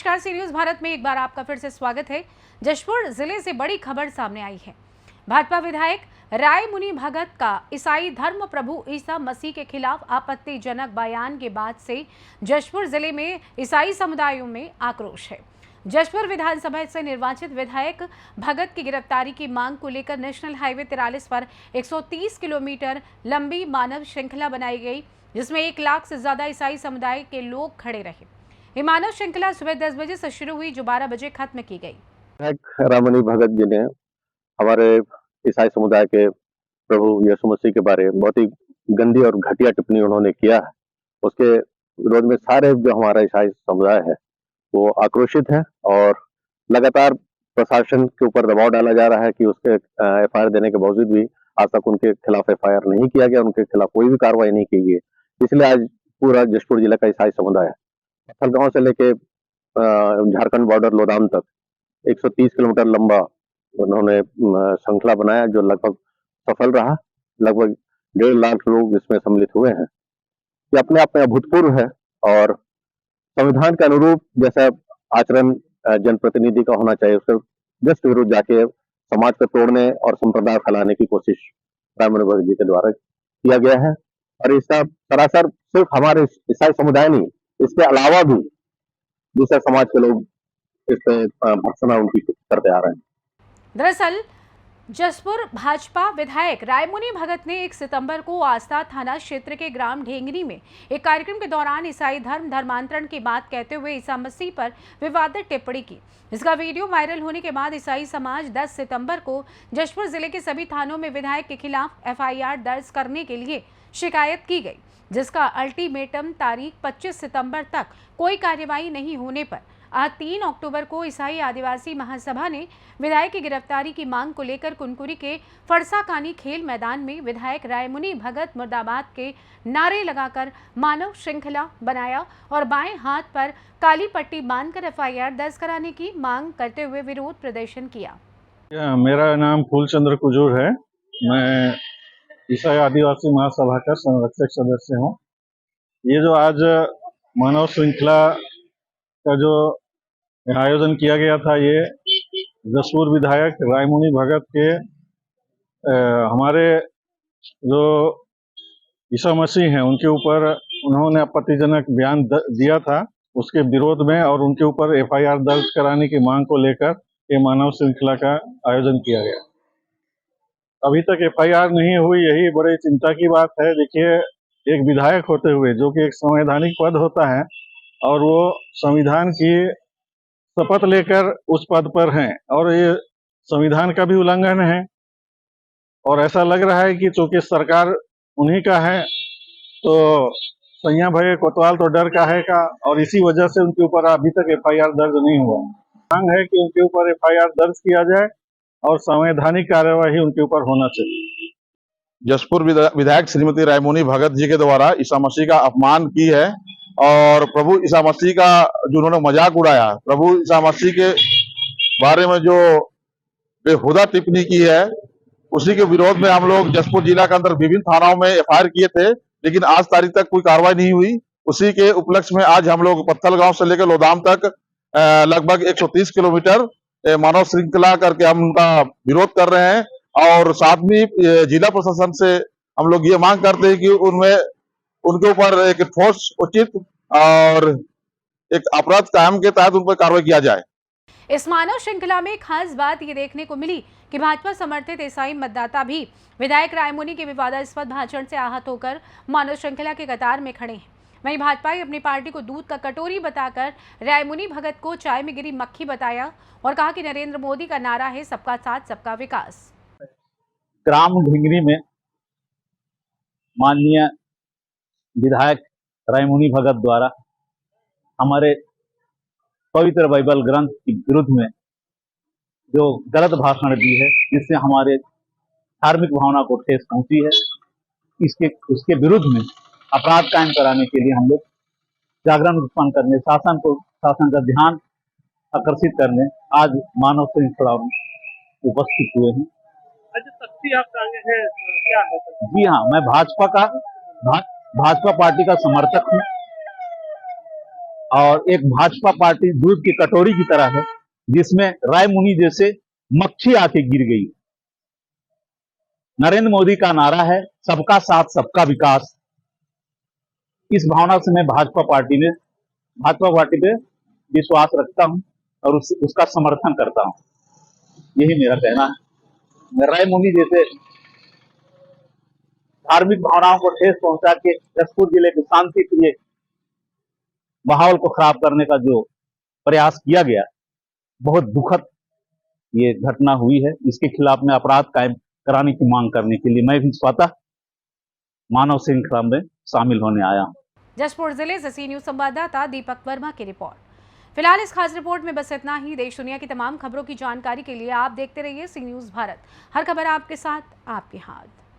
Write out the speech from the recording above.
नमस्कार, सी न्यूज भारत में एक बार आपका फिर से स्वागत है। जशपुर जिले से बड़ी खबर सामने आई है। भाजपा विधायक रायमुनि भगत का ईसाई धर्म प्रभु ईसा मसीह के खिलाफ आपत्तिजनक बयान के बाद से जशपुर जिले में ईसाई समुदायों में आक्रोश है। जशपुर विधानसभा से निर्वाचित विधायक भगत की गिरफ्तारी की मांग को लेकर नेशनल हाईवे 43 पर 130 किलोमीटर लंबी मानव श्रृंखला बनाई गई, जिसमें 1 लाख से ज्यादा ईसाई समुदाय के लोग खड़े रहे। ये मानव श्रृंखला सुबह 10 बजे से शुरू हुई, जो 12 बजे खत्म की गई। रायमुनि भगत जी ने हमारे ईसाई समुदाय के प्रभु यीशु मसीह के बारे में बहुत ही गंदी और घटिया टिप्पणी उन्होंने किया है। उसके विरोध में सारे जो हमारा ईसाई समुदाय है वो आक्रोशित है और लगातार प्रशासन के ऊपर दबाव डाला जा रहा है कि उसके एफआईआर देने के बावजूद भी आज तक उनके खिलाफ एफआईआर नहीं किया गया, उनके खिलाफ कोई भी कार्रवाई नहीं की गई। इसलिए आज पूरा जशपुर जिला का ईसाई समुदाय पत्थलगांव से लेके झारखंड बॉर्डर लोदाम तक 130 किलोमीटर लंबा उन्होंने श्रृंखला बनाया, जो लगभग सफल रहा। लगभग 1.5 लाख लोग इसमें सम्मिलित हुए हैं। ये अपने आप में अभूतपूर्व है और संविधान के अनुरूप जैसा आचरण जनप्रतिनिधि का होना चाहिए, उसके जस्ट विरुद्ध जाके समाज को तोड़ने और संप्रदाय फैलाने की कोशिश रायमुनि भगत जी के द्वारा किया गया है। और इसका सरासर सिर्फ हमारे ईसाई समुदाय नहीं, इसके अलावा भी दूसरे समाज के लोग इस पे भर्त्सना उनकी करते आ रहे हैं। दरअसल जशपुर भाजपा विधायक रायमुनि भगत ने 1 सितंबर को आस्था थाना क्षेत्र के ग्राम ढेंगरी में एक कार्यक्रम के दौरान ईसाई धर्मांतरण की बात कहते हुए ईसा मसीह पर विवादित टिप्पणी की। इसका वीडियो वायरल होने के बाद ईसाई समाज 10 सितंबर को जशपुर जिले के सभी थानों में विधायक के खिलाफ एफआईआर दर्ज करने के लिए शिकायत की गई, जिसका अल्टीमेटम तारीख 25 सितंबर तक कोई कार्यवाही नहीं होने पर आज 3 अक्टूबर को ईसाई आदिवासी महासभा ने विधायक की गिरफ्तारी की मांग को लेकर कुनकुरी के फरसाकानी खेल मैदान में विधायक रायमुनि भगत मुर्दाबाद के नारे लगाकर मानव श्रृंखला बनाया और बाएं हाथ पर काली पट्टी बांधकर एफआईआर दर्ज कराने की मांग करते हुए विरोध प्रदर्शन किया। मेरा नाम फूलचंद्र कुजूर है। मैं ईसाई आदिवासी महासभा का संरक्षक सदस्य हूँ। ये जो आज मानव श्रृंखला का जो आयोजन किया गया था, ये जशपुर विधायक रायमुनि भगत के हमारे जो ईसा मसीह हैं उनके ऊपर उन्होंने आपत्तिजनक बयान दिया था, उसके विरोध में और उनके ऊपर एफआईआर दर्ज कराने की मांग को लेकर ये मानव श्रृंखला का आयोजन किया गया। अभी तक एफआईआर नहीं हुई, यही बड़ी चिंता की बात है। देखिए, एक विधायक होते हुए जो कि एक संवैधानिक पद होता है और वो संविधान की शपथ लेकर उस पद पर हैं और ये संविधान का भी उल्लंघन है। और ऐसा लग रहा है कि चूंकि सरकार उन्हीं का है तो सैया भये कोतवाल तो डर का है का, और इसी वजह से उनके ऊपर अभी तक एफआईआर दर्ज नहीं हुआ। मांग है कि उनके ऊपर एफआईआर दर्ज किया जाए और संवैधानिक कार्यवाही उनके ऊपर होना चाहिए। जशपुर विधायक श्रीमती रायमुनि भगत जी के द्वारा ईसा मसीह का अपमान की है और प्रभु ईसा मसीह का जो उन्होंने मजाक उड़ाया, प्रभु ईसा मसीह के बारे में जो बेहुदा टिप्पणी की है, उसी के विरोध में हम लोग जशपुर जिला के अंदर विभिन्न थानाओं में एफआईआर किए थे, लेकिन आज तारीख तक कोई कार्रवाई नहीं हुई। उसी के उपलक्ष्य में आज हम लोग पत्थलगांव से लेकर लोदाम तक लगभग 130 किलोमीटर मानव श्रृंखला करके हम उनका विरोध कर रहे हैं। और साथ में जिला प्रशासन से हम लोग ये मांग करते हैं कि उनके ऊपर एक ठोस, उचित और एक अपराध कायम के तहत उन पर कार्रवाई किया जाए। इस मानव श्रृंखला में खास बात ये देखने को मिली कि भाजपा समर्थित ईसाई मतदाता भी विधायक रायमुनि के विवादास्पद भाषण से आहत होकर मानव श्रृंखला के कतार में खड़े हैं। वहीं भाजपा अपनी पार्टी को दूध का कटोरी बताकर रायमुनि भगत को चाय में गिरी मक्खी बताया और कहा कि नरेंद्र मोदी का नारा है सबका साथ सबका विकास। ग्राम ढिंगरी में माननीय विधायक रायमुनि भगत द्वारा हमारे पवित्र बाइबल ग्रंथ के विरुद्ध में जो गलत भाषण दी है, जिससे हमारे धार्मिक भावना को ठेस पहुंची है, उसके विरुद्ध में अपराध कायम कराने के लिए हम लोग जागरण उत्पन्न करने, शासन का ध्यान आकर्षित करने आज मानव श्रृंखला में उपस्थित हुए हैं। क्या है? जी हाँ, मैं भाजपा पार्टी का समर्थक हूँ और एक भाजपा पार्टी दूध की कटोरी की तरह है, जिसमें रायमुनि जैसे मक्खी आके गिर गई। नरेंद्र मोदी का नारा है सबका साथ सबका विकास। इस भावना से मैं भाजपा पार्टी पे विश्वास रखता हूं और उसका समर्थन करता हूं। यही मेरा कहना है। रायमुनि जैसे धार्मिक भावनाओं को ठेस पहुंचा के जसपुर जिले के शांति प्रिय माहौल को खराब करने का जो प्रयास किया गया, बहुत दुखद ये घटना हुई है। इसके खिलाफ में अपराध कायम कराने की मांग करने के लिए मैं भी स्वतः मानव श्रृंखला में शामिल होने आया हूं। जसपुर जिले से सी न्यूज संवाददाता दीपक वर्मा की रिपोर्ट। फिलहाल इस खास रिपोर्ट में बस इतना ही। देश दुनिया की तमाम खबरों की जानकारी के लिए आप देखते रहिए सी न्यूज भारत। हर खबर आपके साथ, आपके हाथ।